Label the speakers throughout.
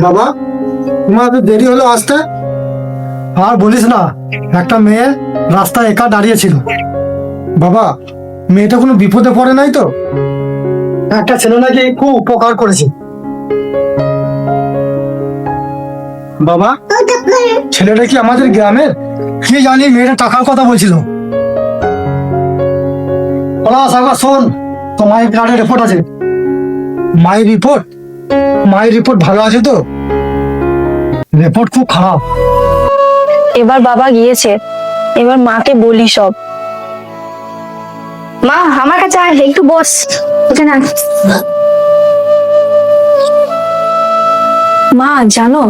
Speaker 1: বাবা, তোমার তো দেরি হলো আসতে। আর বলিস না, একটা মেয়ে রাস্তায় একা দাঁড়িয়ে ছিল। বাবা, মেয়েটা কোনো বিপদে পড়ে নাই তো? একটা ছেলে নাকি খুব উপকার করেছে। বাবা, ছেলেটা কি আমাদের গ্রামের? কি জানি, মেয়েটা টাকার কথা বলছিল। শোন, তো মায়ের কার্ডে রিপোর্ট আছে। মায়ের রিপোর্ট? মায়ের রিপোর্ট ভালো আছে তো? রিপোর্ট খুব খারাপ।
Speaker 2: এবার বাবা গিয়েছে, এবার মাকে বলি সব। মা, আমার কাছে আয়, একটু বস এখানে। মা জানো,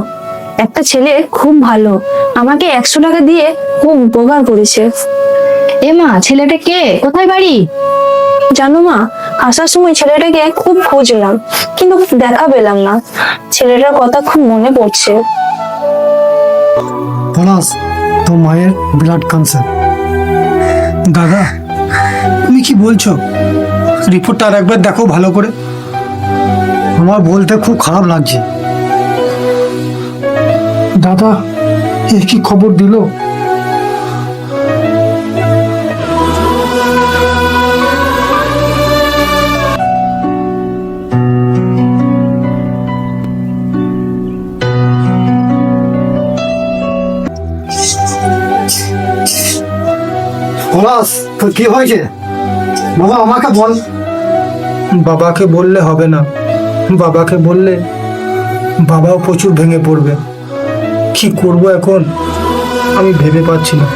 Speaker 2: একটা ছেলে খুব ভালো, আমাকে 100 টাকা দিয়ে খুব উপকার করেছে।
Speaker 3: এ মা, ছেলেটা কে? কোথায় বাড়ি?
Speaker 2: জানো মা, আসার সময় ছেলেটাকে খুব খুঁজলাম, কিন্তু দেখা পেলাম না। ছেলেটার কথা খুব মনে পড়ছে।
Speaker 1: পলাশ, তো মায়ের ব্লাড ক্যান্সার। দাদা, তুমি কি বলছো? রিপোর্টটা আর একবার দেখো ভালো করে। আমার বলতে খুব খারাপ লাগছে। দাদা, এ কি খবর দিল? পলাশ, তোর কি হয়েছে? বাবা, আমাকে বল। বাবাকে বললে হবে না। বাবাকে বললে বাবাও প্রচুর ভেঙে পড়বে। কি করব এখন আমি ভেবে পাচ্ছি না।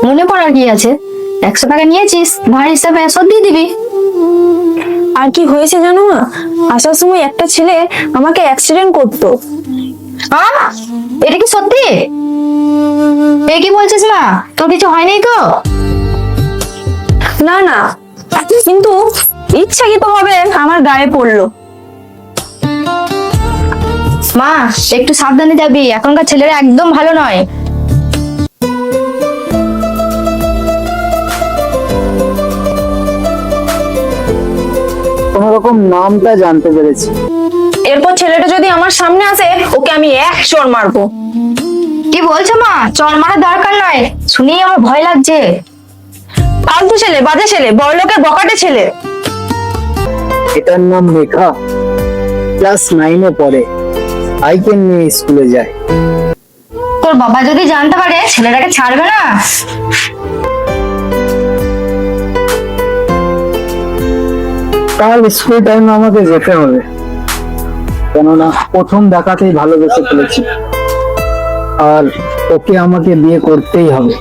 Speaker 3: মনে পড়ার কি আছে? 100 টাকা নিয়েছিস, ধার হিসাবে শোধ দিয়ে দিবি।
Speaker 2: আর কি হয়েছে জানো মা, আসার সময় একটা ছেলে আমাকে অ্যাক্সিডেন্ট করতো।
Speaker 3: এটা কি সত্যি? এ কি বলছিস মা? তোর কিছু হয়নি তো?
Speaker 2: না না, কিন্তু ইচ্ছাকৃতভাবে আমার গায়ে পড়লো।
Speaker 3: মা, একটু সাবধানে যাবি, এখনকার ছেলেরা একদম ভালো নয়।
Speaker 4: কোনরকম নামটা জানতে পেরেছি।
Speaker 2: এরপর ছেলেটা যদি আমার সামনে আসে, ওকে আমি 1 চড় মারবো।
Speaker 3: কি বলছো মা? চড় মারার দরকার নয়, শুনেই আমার ভয় লাগছে।
Speaker 2: ফালতু ছেলে, বাজে ছেলে, বড়লোকের বকাটে ছেলে।
Speaker 4: এটার নাম মেঘা, ক্লাস 9-এ পড়ে, সাইকেল নিয়ে স্কুলে যায়।
Speaker 3: তোর বাবা যদি জানতে পারে, ছেলেটাকে ছাড়বে না।
Speaker 4: কাল স্কুল টাইমে আমাকে যেতে হবে, কেননা প্রথম দেখাতেই ভালোবেসে ফেলেছি, আর ওকে আমাকে বিয়ে করতেই হবে।